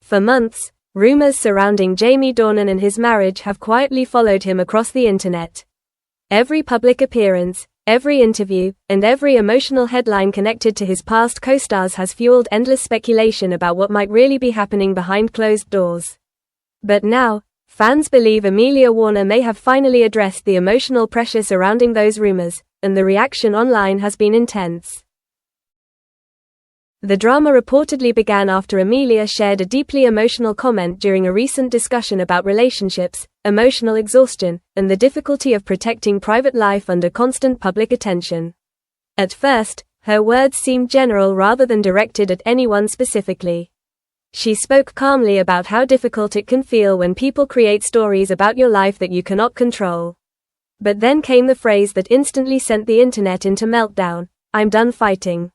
For months, rumors surrounding Jamie Dornan and his marriage have quietly followed him across the internet. Every public appearance, every interview, and every emotional headline connected to his past co-stars has fueled endless speculation about what might really be happening behind closed doors. But now, fans believe Amelia Warner may have finally addressed the emotional pressure surrounding those rumors, and the reaction online has been intense. The drama reportedly began after Amelia shared a deeply emotional comment during a recent discussion about relationships, emotional exhaustion, and the difficulty of protecting private life under constant public attention. At first, her words seemed general rather than directed at anyone specifically. She spoke calmly about how difficult it can feel when people create stories about your life that you cannot control. But then came the phrase that instantly sent the internet into meltdown: "I'm done fighting."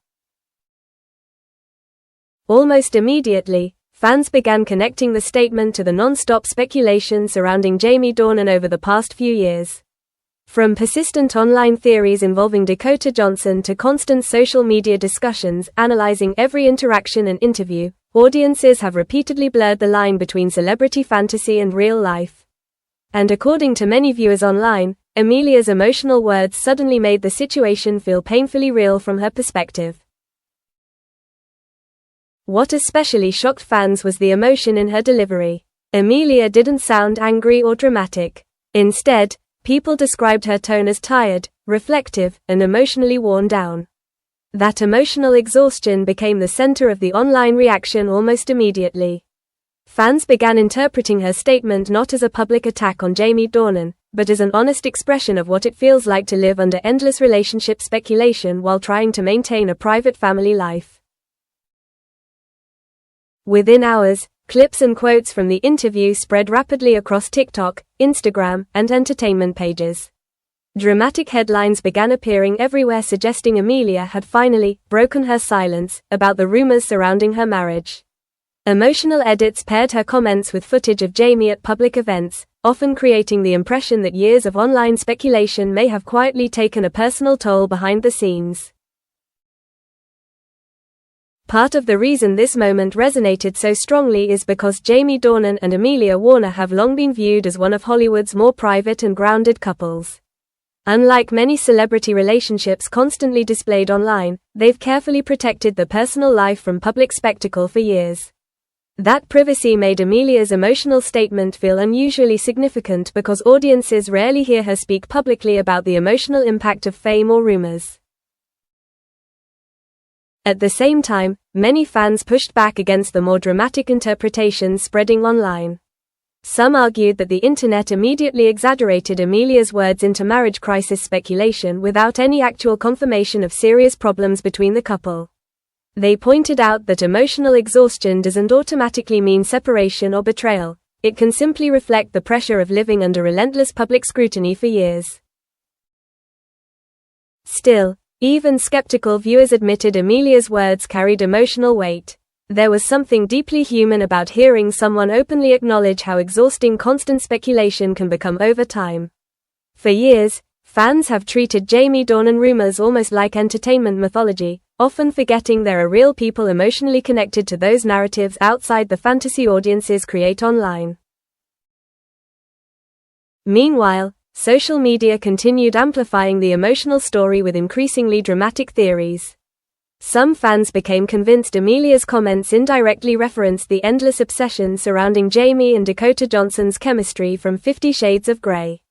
Almost immediately, fans began connecting the statement to the non-stop speculation surrounding Jamie Dornan over the past few years. From persistent online theories involving Dakota Johnson to constant social media discussions analyzing every interaction and interview, audiences have repeatedly blurred the line between celebrity fantasy and real life. And according to many viewers online, Amelia's emotional words suddenly made the situation feel painfully real from her perspective. What especially shocked fans was the emotion in her delivery. Amelia didn't sound angry or dramatic. Instead, people described her tone as tired, reflective, and emotionally worn down. That emotional exhaustion became the center of the online reaction almost immediately. Fans began interpreting her statement not as a public attack on Jamie Dornan, but as an honest expression of what it feels like to live under endless relationship speculation while trying to maintain a private family life. Within hours, clips and quotes from the interview spread rapidly across TikTok, Instagram, and entertainment pages. Dramatic headlines began appearing everywhere suggesting Amelia had finally broken her silence about the rumors surrounding her marriage. Emotional edits paired her comments with footage of Jamie at public events, often creating the impression that years of online speculation may have quietly taken a personal toll behind the scenes. Part of the reason this moment resonated so strongly is because Jamie Dornan and Amelia Warner have long been viewed as one of Hollywood's more private and grounded couples. Unlike many celebrity relationships constantly displayed online, they've carefully protected their personal life from public spectacle for years. That privacy made Amelia's emotional statement feel unusually significant because audiences rarely hear her speak publicly about the emotional impact of fame or rumors. At the same time, many fans pushed back against the more dramatic interpretations spreading online. Some argued that the internet immediately exaggerated Amelia's words into marriage crisis speculation without any actual confirmation of serious problems between the couple. They pointed out that emotional exhaustion doesn't automatically mean separation or betrayal. It can simply reflect the pressure of living under relentless public scrutiny for years. Still, even skeptical viewers admitted Amelia's words carried emotional weight. There was something deeply human about hearing someone openly acknowledge how exhausting constant speculation can become over time. For years, fans have treated Jamie Dornan rumors almost like entertainment mythology, often forgetting there are real people emotionally connected to those narratives outside the fantasy audiences create online. Meanwhile, social media continued amplifying the emotional story with increasingly dramatic theories. Some fans became convinced Amelia's comments indirectly referenced the endless obsession surrounding Jamie and Dakota Johnson's chemistry from 50 Shades of Grey.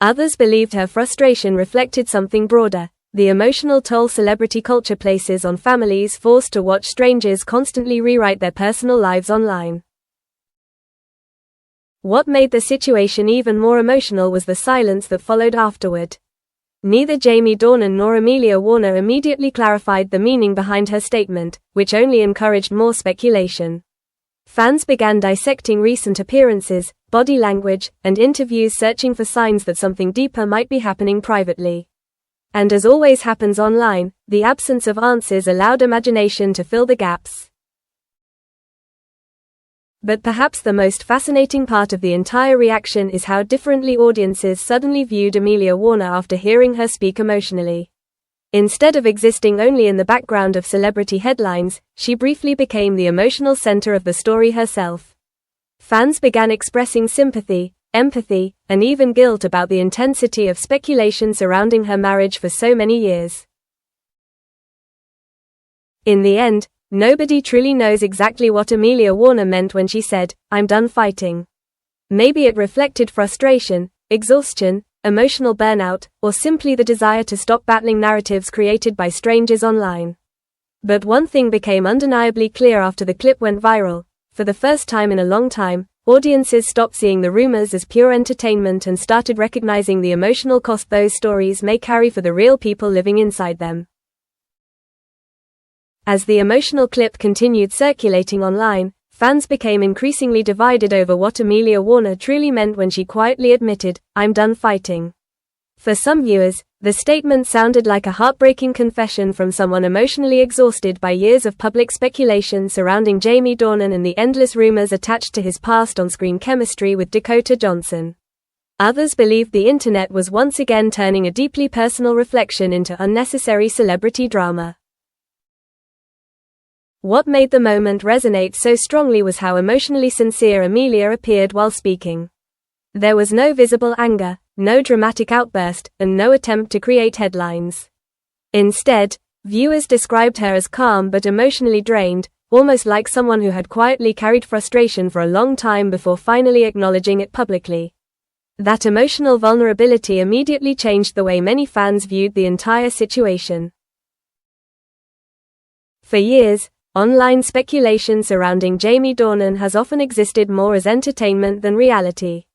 Others believed her frustration reflected something broader, the emotional toll celebrity culture places on families forced to watch strangers constantly rewrite their personal lives online. What made the situation even more emotional was the silence that followed afterward. Neither Jamie Dornan nor Amelia Warner immediately clarified the meaning behind her statement, which only encouraged more speculation. Fans began dissecting recent appearances, body language, and interviews searching for signs that something deeper might be happening privately. And as always happens online, the absence of answers allowed imagination to fill the gaps. But perhaps the most fascinating part of the entire reaction is how differently audiences suddenly viewed Amelia Warner after hearing her speak emotionally. Instead of existing only in the background of celebrity headlines, she briefly became the emotional center of the story herself. Fans began expressing sympathy, empathy, and even guilt about the intensity of speculation surrounding her marriage for so many years. In the end, nobody truly knows exactly what Amelia Warner meant when she said, "I'm done fighting." Maybe it reflected frustration, exhaustion, emotional burnout, or simply the desire to stop battling narratives created by strangers online. But one thing became undeniably clear after the clip went viral. For the first time in a long time, audiences stopped seeing the rumors as pure entertainment and started recognizing the emotional cost those stories may carry for the real people living inside them. As the emotional clip continued circulating online, fans became increasingly divided over what Amelia Warner truly meant when she quietly admitted, "I'm done fighting." For some viewers, the statement sounded like a heartbreaking confession from someone emotionally exhausted by years of public speculation surrounding Jamie Dornan and the endless rumors attached to his past on-screen chemistry with Dakota Johnson. Others believed the internet was once again turning a deeply personal reflection into unnecessary celebrity drama. What made the moment resonate so strongly was how emotionally sincere Amelia appeared while speaking. There was no visible anger, no dramatic outburst, and no attempt to create headlines. Instead, viewers described her as calm but emotionally drained, almost like someone who had quietly carried frustration for a long time before finally acknowledging it publicly. That emotional vulnerability immediately changed the way many fans viewed the entire situation. For years, online speculation surrounding Jamie Dornan has often existed more as entertainment than reality.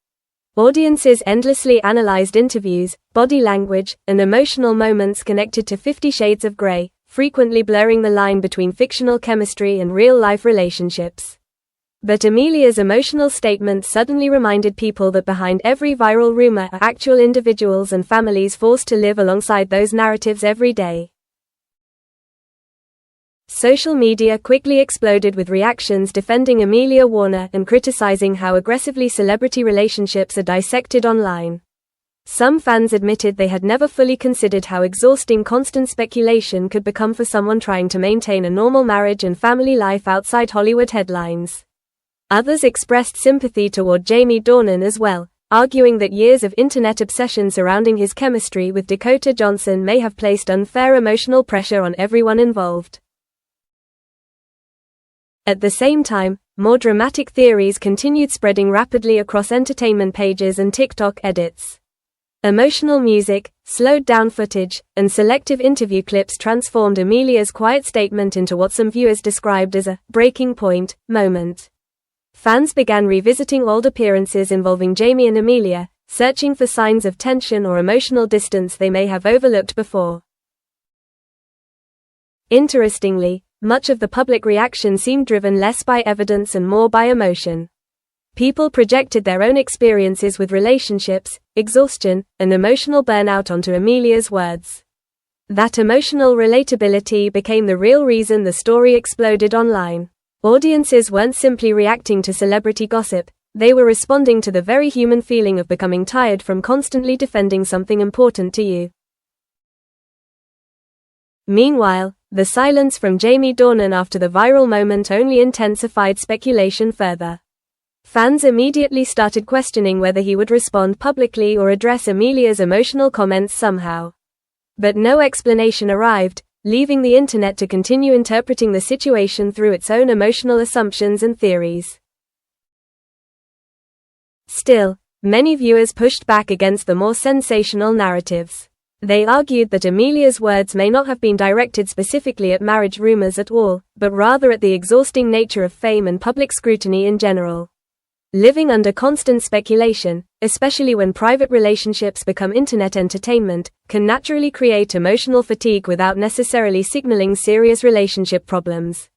Audiences endlessly analyzed interviews, body language, and emotional moments connected to 50 Shades of Grey, frequently blurring the line between fictional chemistry and real-life relationships. But Amelia's emotional statement suddenly reminded people that behind every viral rumor are actual individuals and families forced to live alongside those narratives every day. Social media quickly exploded with reactions defending Amelia Warner and criticizing how aggressively celebrity relationships are dissected online. Some fans admitted they had never fully considered how exhausting constant speculation could become for someone trying to maintain a normal marriage and family life outside Hollywood headlines. Others expressed sympathy toward Jamie Dornan as well, arguing that years of internet obsession surrounding his chemistry with Dakota Johnson may have placed unfair emotional pressure on everyone involved. At the same time, more dramatic theories continued spreading rapidly across entertainment pages and TikTok edits. Emotional music, slowed-down footage, and selective interview clips transformed Amelia's quiet statement into what some viewers described as a breaking point moment. Fans began revisiting old appearances involving Jamie and Amelia, searching for signs of tension or emotional distance they may have overlooked before. Interestingly, much of the public reaction seemed driven less by evidence and more by emotion. People projected their own experiences with relationships, exhaustion, and emotional burnout onto Amelia's words. That emotional relatability became the real reason the story exploded online. Audiences weren't simply reacting to celebrity gossip, they were responding to the very human feeling of becoming tired from constantly defending something important to you. Meanwhile, the silence from Jamie Dornan after the viral moment only intensified speculation further. Fans immediately started questioning whether he would respond publicly or address Amelia's emotional comments somehow. But no explanation arrived, leaving the internet to continue interpreting the situation through its own emotional assumptions and theories. Still, many viewers pushed back against the more sensational narratives. They argued that Amelia's words may not have been directed specifically at marriage rumors at all, but rather at the exhausting nature of fame and public scrutiny in general. Living under constant speculation, especially when private relationships become internet entertainment, can naturally create emotional fatigue without necessarily signaling serious relationship problems.